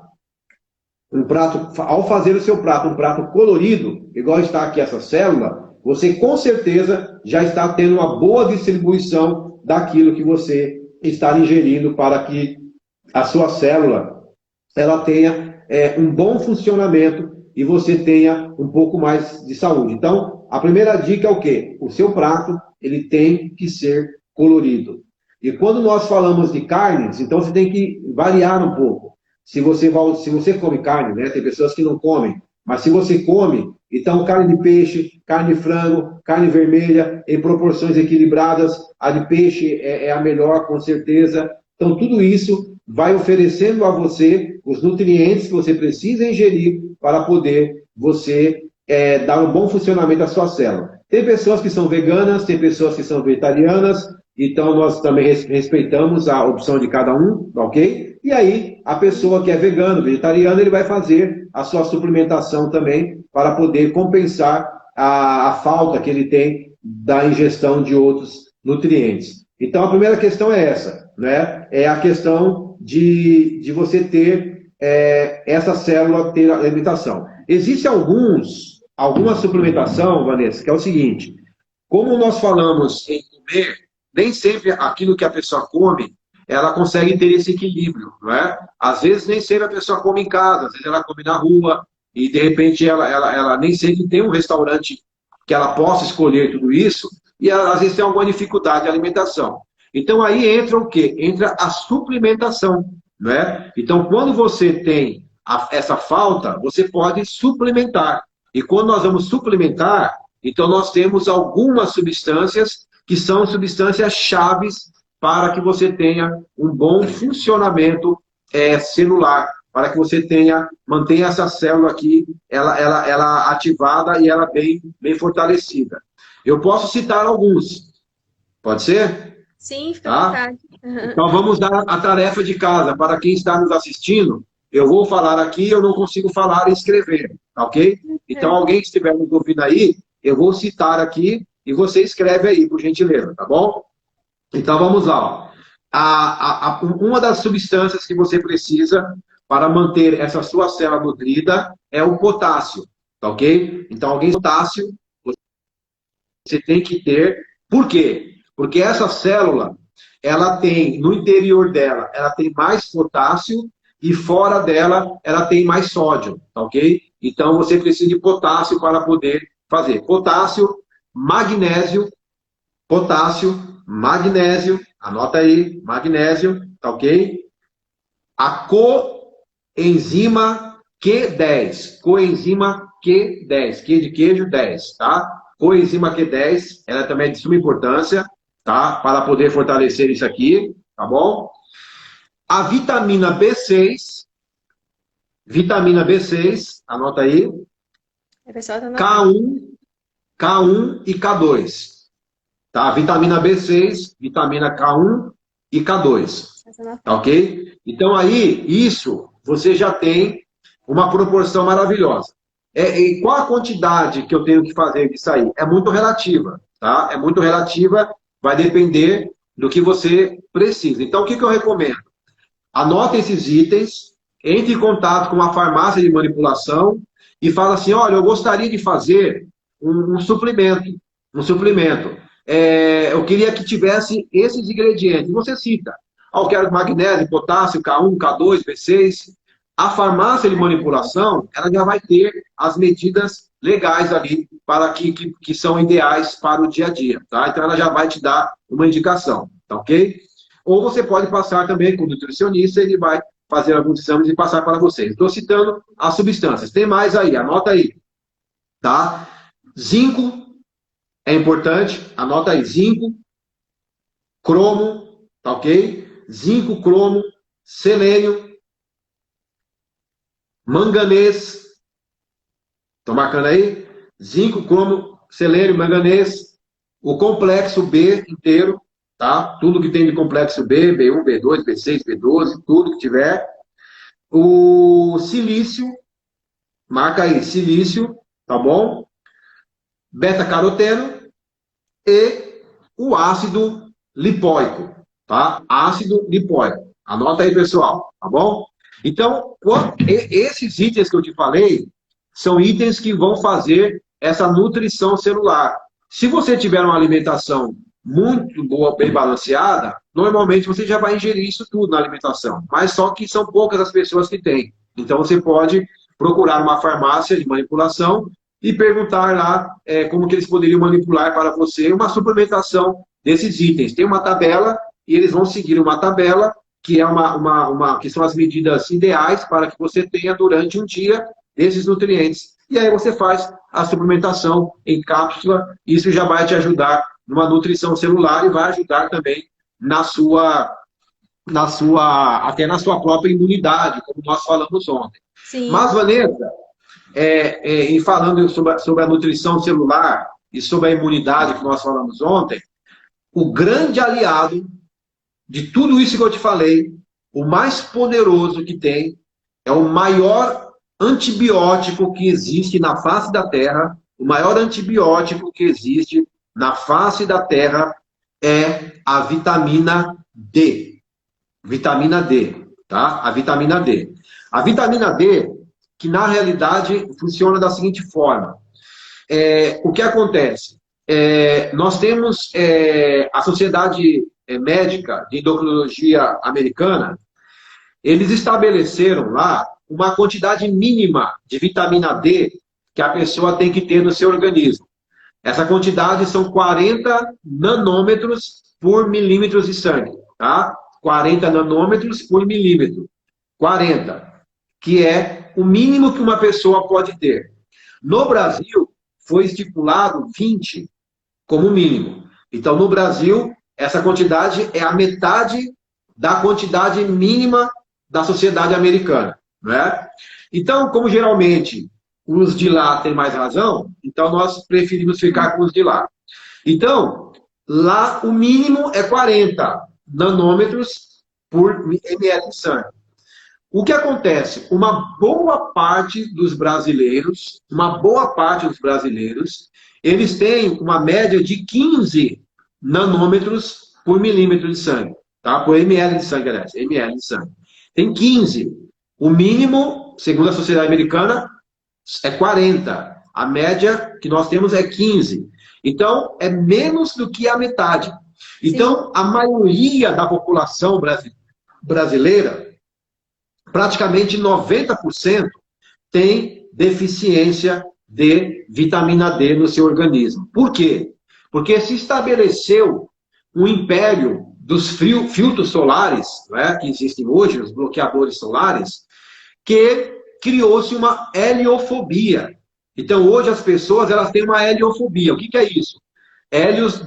ao fazer o seu prato um prato colorido, igual está aqui essa célula, você com certeza já está tendo uma boa distribuição daquilo que você está ingerindo para que a sua célula ela tenha um bom funcionamento e você tenha um pouco mais de saúde. Então, a primeira dica é o quê? O seu prato ele tem que ser colorido. E quando nós falamos de carnes, então você tem que variar um pouco. Se você come carne, né? Tem pessoas que não comem, mas se você come, então carne de peixe, carne de frango, carne vermelha, em proporções equilibradas, a de peixe é a melhor, com certeza. Então tudo isso vai oferecendo a você os nutrientes que você precisa ingerir para poder você dar um bom funcionamento à sua célula. Tem pessoas que são veganas, tem pessoas que são vegetarianas, então nós também respeitamos a opção de cada um, ok? E aí, a pessoa que é vegano, vegetariano, ele vai fazer a sua suplementação também para poder compensar a falta que ele tem da ingestão de outros nutrientes. Então, a primeira questão é essa, né? É a questão de você ter essa célula, ter a alimentação. Existe alguma suplementação, Vanessa, que é o seguinte, como nós falamos em comer, nem sempre aquilo que a pessoa come, ela consegue ter esse equilíbrio, não é? Às vezes nem sempre a pessoa come em casa, às vezes ela come na rua, e de repente ela nem sempre tem um restaurante que ela possa escolher tudo isso, e ela, às vezes tem alguma dificuldade de alimentação. Então aí entra o quê? Entra a suplementação, não é? Então quando você tem essa falta, você pode suplementar. E quando nós vamos suplementar, então nós temos algumas substâncias que são substâncias chaves para que você tenha um bom funcionamento celular, para que você mantenha essa célula aqui, ela ativada e ela bem fortalecida. Eu posso citar alguns, pode ser? Sim, fica à vontade. Então vamos dar a tarefa de casa para quem está nos assistindo. Eu vou falar aqui, eu não consigo falar e escrever, tá ok? Então alguém que estiver nos ouvindo aí, eu vou citar aqui e você escreve aí, por gentileza, tá bom? Então vamos lá. Uma das substâncias que você precisa para manter essa sua célula nutrida é o potássio, tá ok? Então alguém potássio você tem que ter. Por quê? Porque essa célula, ela tem, no interior dela, ela tem mais potássio e fora dela, ela tem mais sódio, tá ok? Então você precisa de potássio para poder fazer. Potássio, magnésio, anota aí, magnésio, tá ok? A coenzima Q10, Q de queijo 10, tá? Coenzima Q10, ela também é de suma importância, tá? Para poder fortalecer isso aqui, tá bom? A vitamina B6, anota aí, K1 e K2. Tá? Vitamina B6, vitamina K1 e K2. Tá ok? Então aí, isso, você já tem uma proporção maravilhosa. E qual a quantidade que eu tenho que fazer disso aí? É muito relativa, tá? É muito relativa, vai depender do que você precisa. Então, o que eu recomendo? Anota esses itens, entre em contato com a farmácia de manipulação e fala assim, olha, eu gostaria de fazer um suplemento. Eu queria que tivesse esses ingredientes. Você cita. Eu quero magnésio, potássio, K1, K2, B6. A farmácia de manipulação, ela já vai ter as medidas legais ali para que são ideais para o dia a dia. Tá? Então, ela já vai te dar uma indicação. Tá ok? Ou você pode passar também com o nutricionista, ele vai fazer alguns exames e passar para vocês. Estou citando as substâncias. Tem mais aí, anota aí. Tá? Zinco é importante, anota aí. Zinco, cromo, tá ok? Zinco, cromo, selênio, manganês. Estão marcando aí? Zinco, cromo, selênio, manganês. O complexo B inteiro. Tá? Tudo que tem de complexo B, B1, B2, B6, B12, tudo que tiver. O silício, marca aí, silício, tá bom? Beta-caroteno e o ácido lipóico, tá? Ácido lipóico. Anota aí, pessoal, tá bom? Então, esses itens que eu te falei são itens que vão fazer essa nutrição celular. Se você tiver uma alimentação muito boa, bem balanceada, normalmente você já vai ingerir isso tudo na alimentação. Mas só que são poucas as pessoas que têm. Então você pode procurar uma farmácia de manipulação e perguntar lá como que eles poderiam manipular para você uma suplementação desses itens. Tem uma tabela e eles vão seguir uma tabela que é que são as medidas ideais para que você tenha durante um dia esses nutrientes. E aí você faz a suplementação em cápsula, isso já vai te ajudar numa nutrição celular e vai ajudar também até na sua própria imunidade, como nós falamos ontem. Sim. Mas, Vanessa, em falando sobre a nutrição celular e sobre a imunidade que nós falamos ontem, o grande aliado de tudo isso que eu te falei, o mais poderoso que tem, é o maior antibiótico que existe na face da Terra, o maior antibiótico que existe na face da Terra é a vitamina D. Vitamina D, tá? A vitamina D. A vitamina D, que na realidade funciona da seguinte forma. O que acontece? Nós temos a Sociedade Médica de Endocrinologia Americana, eles estabeleceram lá uma quantidade mínima de vitamina D que a pessoa tem que ter no seu organismo. Essa quantidade são 40 nanômetros por milímetro de sangue, tá? 40 nanômetros por milímetro. 40, que é o mínimo que uma pessoa pode ter. No Brasil, foi estipulado 20 como mínimo. Então, no Brasil, essa quantidade é a metade da quantidade mínima da sociedade americana, né? Então, como geralmente os de lá têm mais razão, então nós preferimos ficar com os de lá. Então, lá o mínimo é 40 nanômetros por ml de sangue. O que acontece? Uma boa parte dos brasileiros, eles têm uma média de 15 nanômetros por milímetro de sangue, tá? Por ml de sangue, aliás, ml de sangue. Tem 15. O mínimo, segundo a Sociedade Americana, é 40. A média que nós temos é 15. Então, é menos do que a metade. Então, a maioria da população brasileira, praticamente 90%, tem deficiência de vitamina D no seu organismo. Por quê? Porque se estabeleceu um império dos filtros solares, né, que existem hoje, os bloqueadores solares, que criou-se uma heliofobia. Então, hoje as pessoas elas têm uma heliofobia. O que é isso? Hélios,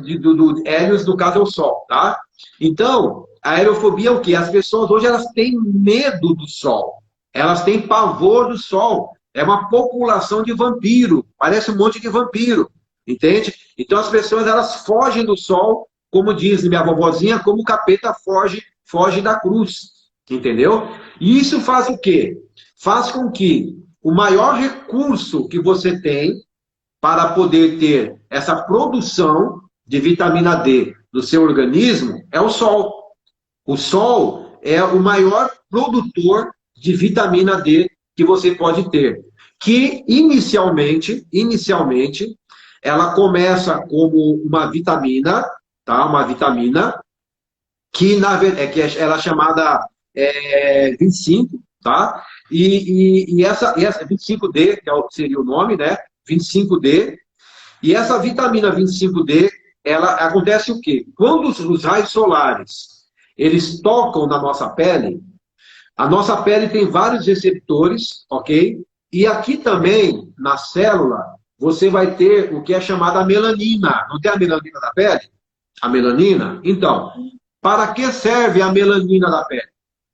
hélios, no caso, é o Sol, tá? Então, a heliofobia é o quê? As pessoas hoje elas têm medo do Sol. Elas têm pavor do Sol. É uma população de vampiro. Parece um monte de vampiro. Entende? Então, as pessoas elas fogem do Sol, como diz minha vovozinha, como o capeta foge da cruz. Entendeu? E isso faz o quê? Faz com que o maior recurso que você tem para poder ter essa produção de vitamina D no seu organismo é o Sol. O Sol é o maior produtor de vitamina D que você pode ter. Que inicialmente, ela começa como uma vitamina, tá? Uma vitamina que ela é chamada 25, tá? E essa 25D, que seria o nome, né? 25D. E essa vitamina 25D, ela acontece o quê? Quando os raios solares, eles tocam na nossa pele, a nossa pele tem vários receptores, ok? E aqui também, na célula, você vai ter o que é chamada melanina. Não tem a melanina da pele? A melanina? Então, para que serve a melanina da pele?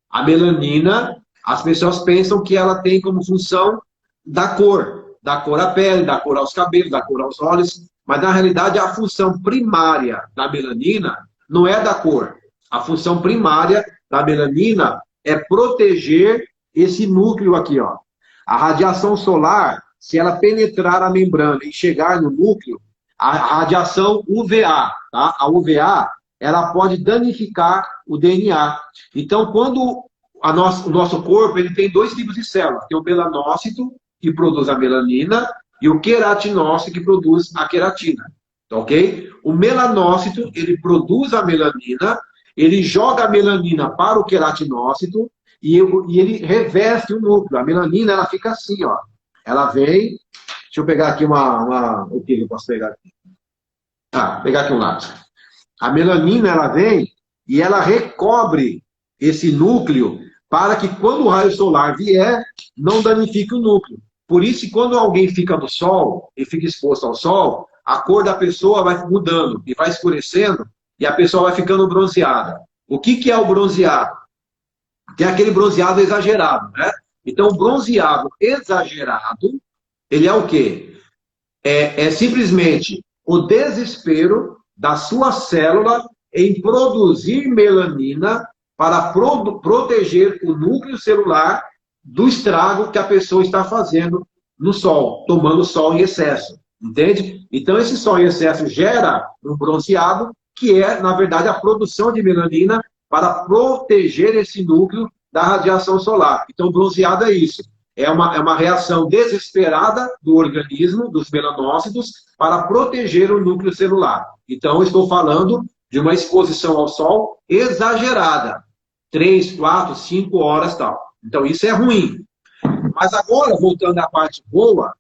A melanina, as pessoas pensam que ela tem como função da cor à pele, da cor aos cabelos, da cor aos olhos, mas na realidade a função primária da melanina não é da cor. A função primária da melanina é proteger esse núcleo aqui, ó. A radiação solar, se ela penetrar a membrana e chegar no núcleo, a radiação UVA, tá? A UVA, ela pode danificar o DNA. Então, quando o nosso corpo ele tem dois tipos de células, tem o melanócito, que produz a melanina, e o queratinócito, que produz a queratina. Ok? O melanócito, ele produz a melanina, ele joga a melanina para o queratinócito, e ele reveste o núcleo. A melanina, ela fica assim, ó. Ela vem... Deixa eu pegar aqui o que eu posso pegar aqui? Pegar aqui um lápis. A melanina, ela vem e ela recobre esse núcleo para que quando o raio solar vier, não danifique o núcleo. Por isso, quando alguém fica no sol e fica exposto ao sol, a cor da pessoa vai mudando e vai escurecendo e a pessoa vai ficando bronzeada. O que é o bronzeado? Que é aquele bronzeado exagerado, né? Então, o bronzeado exagerado, ele é o quê? É simplesmente o desespero da sua célula em produzir melanina para proteger o núcleo celular do estrago que a pessoa está fazendo no sol, tomando sol em excesso, entende? Então, esse sol em excesso gera um bronzeado, que é, na verdade, a produção de melanina para proteger esse núcleo da radiação solar. Então, bronzeado é isso. É uma reação desesperada do organismo, dos melanócitos, para proteger o núcleo celular. Então, estou falando de uma exposição ao sol exagerada. 3, 4, 5 horas e tal. Então, isso é ruim. Mas agora, voltando à parte boa,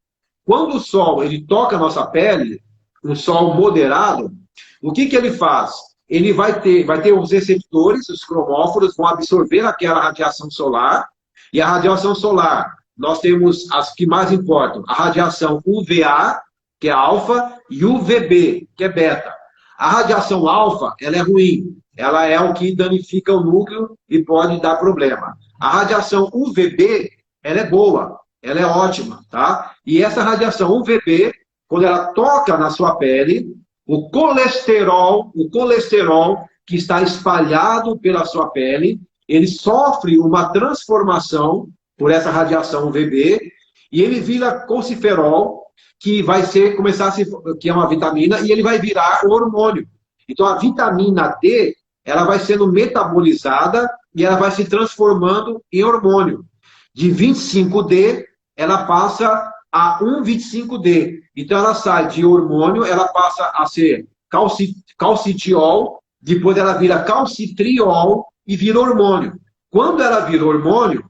quando o sol ele toca a nossa pele, um sol moderado, o que ele faz? Ele vai ter os receptores, os cromóforos, vão absorver aquela radiação solar, e a radiação solar, nós temos as que mais importam, a radiação UVA, que é alfa, e UVB, que é beta. A radiação alfa, ela é ruim, ela é o que danifica o núcleo e pode dar problema. A radiação UVB, ela é boa, ela é ótima, tá? E essa radiação UVB, quando ela toca na sua pele, o colesterol que está espalhado pela sua pele, ele sofre uma transformação por essa radiação UVB e ele vira calciferol, que vai que é uma vitamina, e ele vai virar hormônio. Então a vitamina D, ela vai sendo metabolizada e ela vai se transformando em hormônio. De 25D, ela passa a 1,25D. Então ela sai de hormônio, ela passa a ser calcitiol, depois ela vira calcitriol e vira hormônio. Quando ela vira hormônio,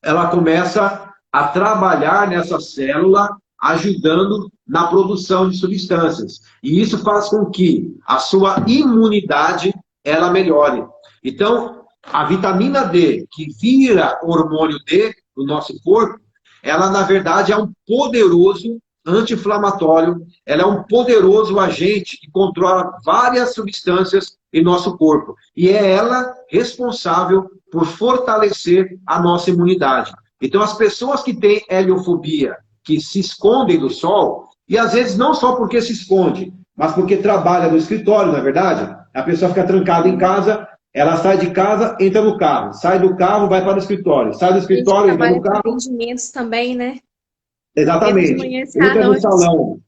ela começa a trabalhar nessa célula, ajudando na produção de substâncias. E isso faz com que a sua imunidade ela melhore. Então, a vitamina D, que vira hormônio D no nosso corpo, ela, na verdade, é um poderoso anti-inflamatório, ela é um poderoso agente que controla várias substâncias em nosso corpo. E é ela responsável por fortalecer a nossa imunidade. Então, as pessoas que têm heliofobia, que se escondem do sol, e às vezes não só porque se esconde, mas porque trabalha no escritório, na verdade, a pessoa fica trancada em casa, ela sai de casa, entra no carro, sai do carro, vai para o escritório, sai do escritório, entra no carro. Atendimentos também, né? Exatamente. Entra no salão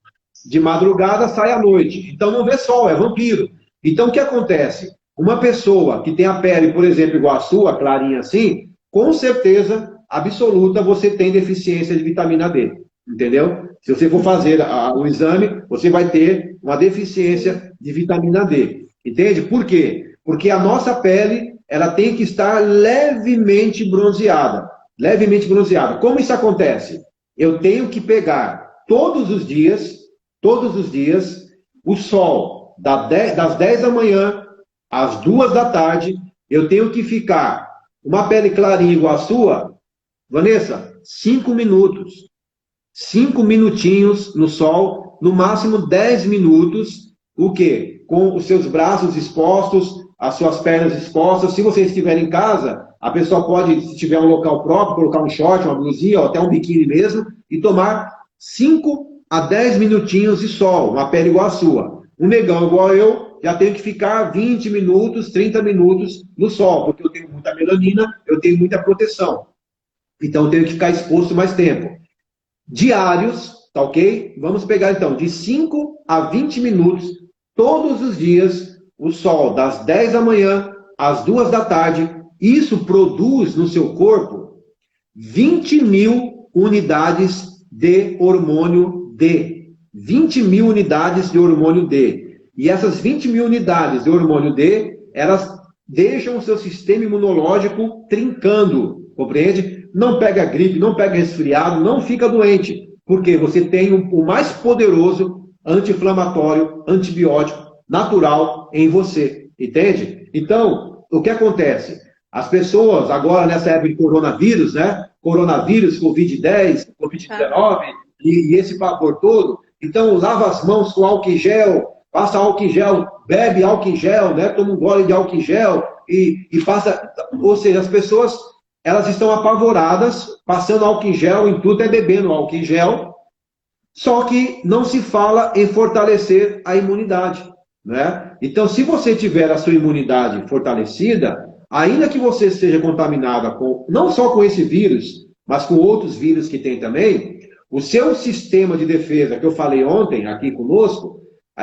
de madrugada, sai à noite. Então não vê sol, é vampiro. Então o que acontece? Uma pessoa que tem a pele, por exemplo, igual a sua, clarinha assim, com certeza absoluta você tem deficiência de vitamina D. Entendeu? Se você for fazer o exame, você vai ter uma deficiência de vitamina D. Entende? Por quê? Porque a nossa pele, ela tem que estar levemente bronzeada. Levemente bronzeada. Como isso acontece? Eu tenho que pegar todos os dias, o sol das 10 da manhã às 2 da tarde, eu tenho que ficar uma pele clarinha igual a sua, Vanessa, 5 minutos. 5 minutinhos no sol, no máximo 10 minutos, o quê? Com os seus braços expostos, as suas pernas expostas. Se você estiver em casa, a pessoa pode, se tiver um local próprio, colocar um short, uma blusinha, ou até um biquíni mesmo, e tomar 5 a 10 minutinhos de sol, uma pele igual a sua. Um negão igual eu, já tenho que ficar 20 minutos, 30 minutos no sol, porque eu tenho muita melanina, eu tenho muita proteção. Então eu tenho que ficar exposto mais tempo. Diários, tá ok? Vamos pegar então de 5 a 20 minutos, todos os dias, o sol das 10 da manhã às 2 da tarde. Isso produz no seu corpo 20 mil unidades de hormônio D. 20 mil unidades de hormônio D. E essas 20 mil unidades de hormônio D, elas deixam o seu sistema imunológico trincando, compreende? Não pega gripe, não pega resfriado, não fica doente, porque você tem o mais poderoso anti-inflamatório, antibiótico natural em você, entende? Então, o que acontece? As pessoas, agora nessa época de coronavírus, né? Coronavírus, Covid-10, Covid-19, e esse pavor todo, então lava as mãos com álcool em gel, passa álcool em gel, bebe álcool em gel, né? Toma um gole de álcool em gel e passa... Ou seja, as pessoas, elas estão apavoradas, passando álcool em gel em tudo, bebendo álcool em gel, só que não se fala em fortalecer a imunidade. né? Então, se você tiver a sua imunidade fortalecida, ainda que você esteja contaminada com, não só com esse vírus, mas com outros vírus que tem também, o seu sistema de defesa, que eu falei ontem aqui conosco,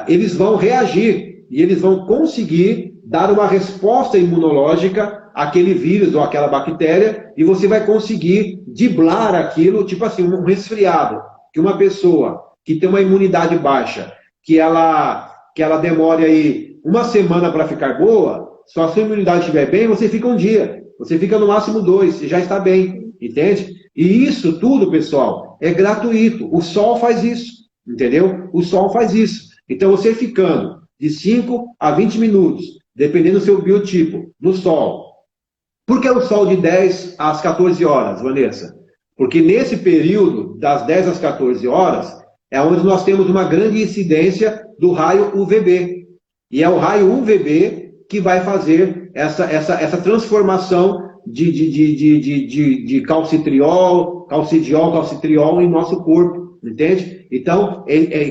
eles vão reagir e eles vão conseguir dar uma resposta imunológica àquele vírus ou àquela bactéria e você vai conseguir driblar aquilo, tipo assim, um resfriado, que uma pessoa que tem uma imunidade baixa, que ela demore aí uma semana para ficar boa, se a sua imunidade estiver bem, você fica um dia, você fica no máximo 2, e já está bem, entende? E isso tudo, pessoal, é gratuito. O sol faz isso, entendeu? O sol faz isso. Então, você ficando de 5 a 20 minutos, dependendo do seu biotipo, no sol. Por que o sol de 10 às 14 horas, Vanessa? Porque nesse período, das 10 às 14 horas, é onde nós temos uma grande incidência do raio UVB. E é o raio UVB que vai fazer essa transformação de calcitriol em nosso corpo, entende? Então,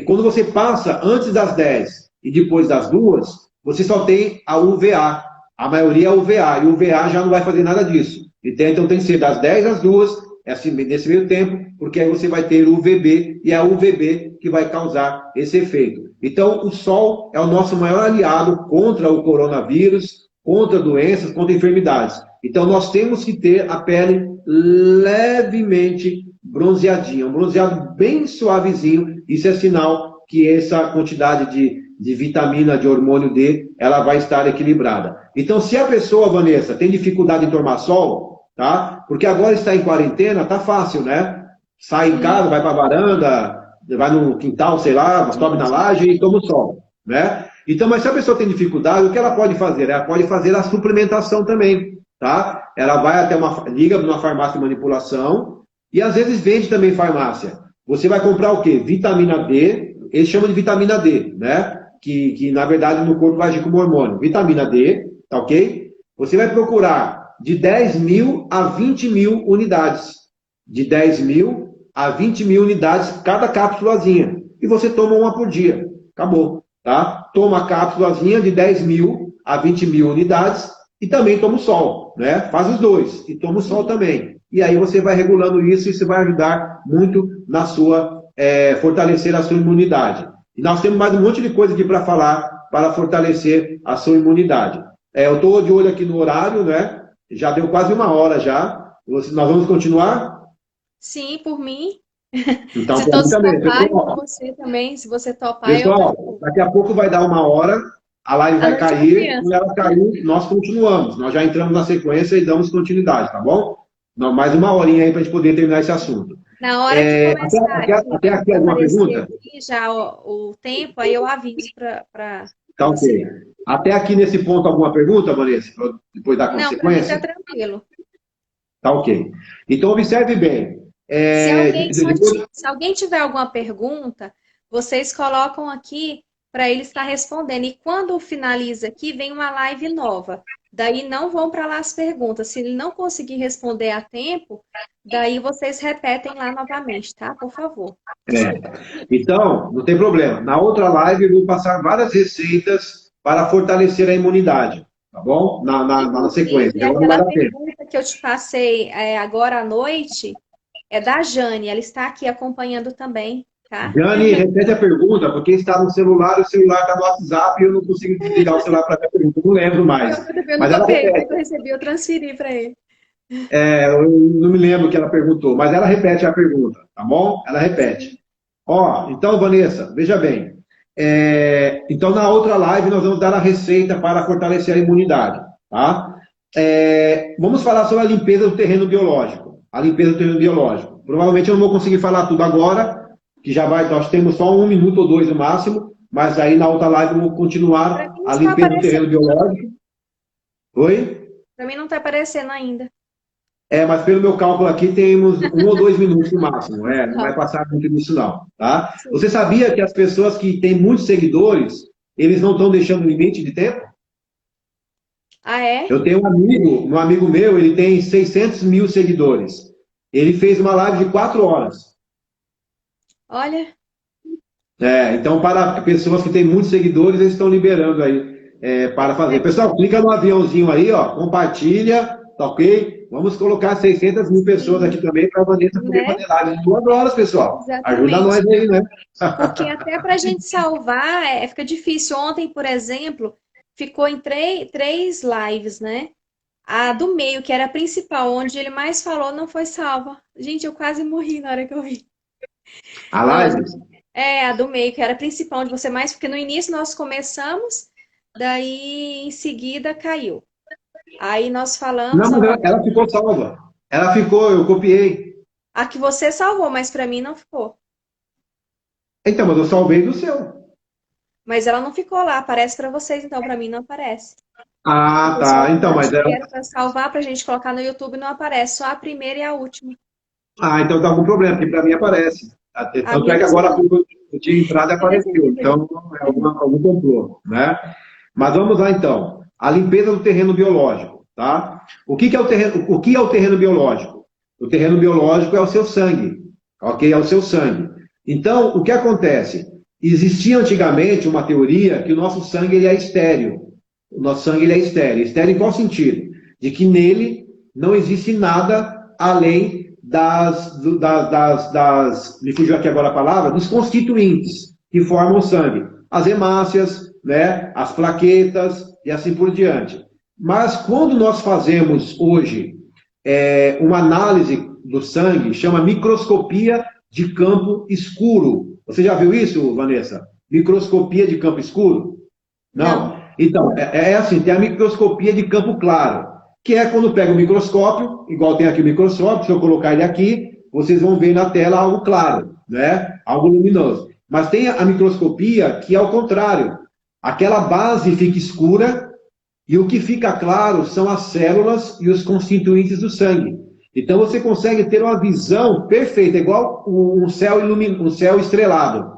quando você passa antes das 10 e depois das 2, você só tem a UVA. A maioria é UVA, e o UVA já não vai fazer nada disso. Entende? Então, tem que ser das 10 às 2, nesse meio tempo, porque aí você vai ter o UVB, e é a UVB que vai causar esse efeito. Então, o sol é o nosso maior aliado contra o coronavírus, contra doenças, contra enfermidades. Então, nós temos que ter a pele levemente bronzeadinha, um bronzeado bem suavezinho. Isso é sinal que essa quantidade de vitamina, de hormônio D, ela vai estar equilibrada. Então, se a pessoa, Vanessa, tem dificuldade em tomar sol, tá? Porque agora está em quarentena, tá fácil, né? Sai em casa, vai para a varanda, vai no quintal, sei lá, sobe na laje e toma o sol, né? Então, mas se a pessoa tem dificuldade, o que ela pode fazer? Ela pode fazer a suplementação também, tá? Ela vai até liga numa farmácia de manipulação e às vezes vende também farmácia. Você vai comprar o quê? Vitamina D, eles chamam de vitamina D, né? Que na verdade no corpo vai agir como hormônio. Vitamina D, tá ok? Você vai procurar de 10 mil a 20 mil unidades. De 10 mil a 20 mil unidades cada cápsulazinha. E você toma uma por dia. Acabou, tá? Toma a cápsulazinha de 10 mil a 20 mil unidades e também toma o sol, né? Faz os dois e toma o sol também. E aí você vai regulando isso e isso vai ajudar muito na sua, fortalecer a sua imunidade. E nós temos mais um monte de coisa aqui para falar para fortalecer a sua imunidade. Eu estou de olho aqui no horário, né? Já deu quase 1 hora já. Nós vamos continuar? Sim, por mim. Então, Se todos toparem, você também, se você topar, pessoal, daqui a pouco vai dar 1 hora, a live vai cair, quando ela cair, nós continuamos. Nós já entramos na sequência e damos continuidade, tá bom? Não, mais 1 horinha aí para a gente poder terminar esse assunto. Na hora que começar até aqui alguma pergunta? Aqui já o tempo, aí eu aviso para tá ok. Até aqui nesse ponto alguma pergunta, Vanessa? Depois da consequência? Não, para mim tá tranquilo. Tá ok. Então, observe bem. Se alguém tiver alguma pergunta, vocês colocam aqui para ele estar respondendo. E quando finaliza aqui, vem uma live nova. Daí não vão para lá as perguntas. Se ele não conseguir responder a tempo, daí vocês repetem lá novamente, tá? Por favor. Então, não tem problema. Na outra live eu vou passar várias receitas para fortalecer a imunidade, tá bom? Na sequência. E aquela pergunta que eu te passei agora à noite é da Jane. Ela está aqui acompanhando também, tá? Jane, repete a pergunta, porque está no celular, o celular está no WhatsApp e eu não consigo desligar o celular para ver a pergunta. Não lembro mais. Mas ela repete. Eu recebi, eu transferi para ele. Eu não me lembro o que ela perguntou, mas ela repete a pergunta, tá bom? Ela repete. Então, Vanessa, veja bem. Então, na outra live, nós vamos dar a receita para fortalecer a imunidade, tá? Vamos falar sobre a limpeza do terreno biológico. A limpeza do terreno biológico. Provavelmente eu não vou conseguir falar tudo agora, que nós temos só 1 minuto ou 2 no máximo, mas aí na outra live eu vou continuar a limpeza do terreno biológico. Oi? Para mim não está aparecendo ainda. Mas pelo meu cálculo aqui temos 1 ou 2 minutos no máximo. Não vai passar muito disso não, tá? Sim. Você sabia que as pessoas que têm muitos seguidores, eles não estão deixando limite de tempo? Ah, é? Eu tenho um amigo meu, ele tem 600 mil seguidores. Ele fez uma live de 4 horas. Olha. Então, para pessoas que têm muitos seguidores, eles estão liberando aí para fazer. Pessoal, clica no aviãozinho aí, ó, compartilha, tá ok? Vamos colocar 600 mil pessoas aqui também para a Vanessa poder Né? fazer live de 2 horas, pessoal. Ajuda Exatamente. nós aí, né? Porque até para a gente salvar, fica difícil. Ontem, por exemplo, ficou em três lives, né? A do meio, que era a principal, onde ele mais falou, não foi salva. Gente, eu quase morri na hora que eu vi. A Não, a live? gente... a do meio, que era a principal, onde você mais... Porque no início nós começamos, daí em seguida caiu. Aí nós falamos, Não, mas ela ficou salva. Ela ficou, eu copiei. a que você salvou, mas para mim não ficou. Então, mas eu salvei do seu. Mas ela não ficou lá, aparece para vocês, então para mim não aparece. O Ah, pessoal tá. que Então, eu mas acho que ela. era para salvar para a gente colocar no YouTube não aparece, só a primeira e a última. Ah, então tá algum problema, porque para mim aparece. A Tanto minha é que não agora sei. eu tinha entrado e apareceu. Então, é algum complô, né? Mas vamos lá, então. A limpeza do terreno biológico, tá? O que é o terreno biológico? O terreno biológico é o seu sangue, ok? É o seu sangue. Então, o que acontece? Existia antigamente uma teoria que o nosso sangue ele é estéril. O nosso sangue ele é estéril. Estéril em qual sentido? De que nele não existe nada além me fugiu aqui agora a palavra, dos constituintes que formam o sangue. As hemácias, né, as plaquetas e assim por diante. Mas quando nós fazemos hoje uma análise do sangue, chama microscopia de campo escuro. Você já viu isso, Vanessa? Microscopia de campo escuro? Não. Não. Então, assim, tem a microscopia de campo claro, que é quando pega o microscópio, igual tem aqui o microscópio, se eu colocar ele aqui, vocês vão ver na tela algo claro, né? Algo luminoso. Mas tem a microscopia que é ao contrário. Aquela base fica escura e o que fica claro são as células e os constituintes do sangue. Então você consegue ter uma visão perfeita, igual um céu, um céu estrelado.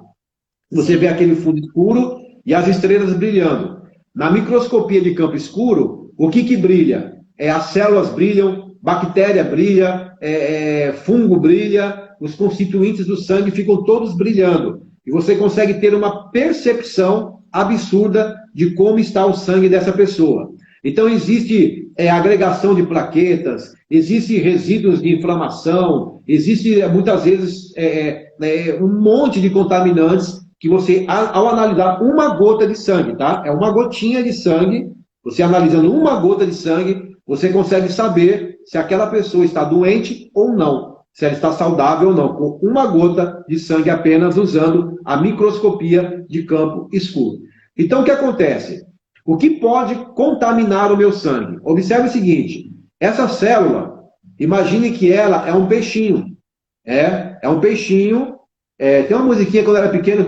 Você Sim. vê aquele fundo escuro e as estrelas brilhando. Na microscopia de campo escuro, o que brilha? As células brilham, bactéria brilha, fungo brilha, os constituintes do sangue ficam todos brilhando. E você consegue ter uma percepção absurda de como está o sangue dessa pessoa. Então, existe agregação de plaquetas, existe resíduos de inflamação, existe muitas vezes um monte de contaminantes que você, ao analisar uma gota de sangue, tá? É uma gotinha de sangue, você analisando uma gota de sangue, você consegue saber se aquela pessoa está doente ou não, se ela está saudável ou não, com uma gota de sangue apenas usando a microscopia de campo escuro. Então, o que acontece? O que pode contaminar o meu sangue? Observe o seguinte, essa célula, imagine que ela é um peixinho. É um peixinho. Tem uma musiquinha quando eu era pequeno,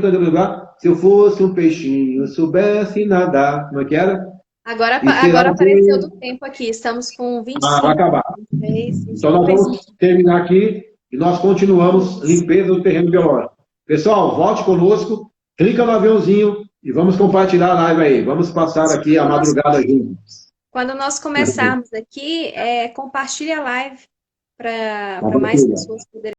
se eu fosse um peixinho, soubesse nadar. Como é que era? Agora apareceu do tempo aqui. Estamos com Vai 25, acabar. 23, Então nós 22. vamos terminar aqui e nós continuamos limpeza do terreno biológico. Pessoal, volte conosco, clica no aviãozinho e vamos compartilhar a live aí. Vamos passar aqui a madrugada juntos. Quando nós começarmos aqui, compartilhe a live para mais Compartilha. pessoas poderem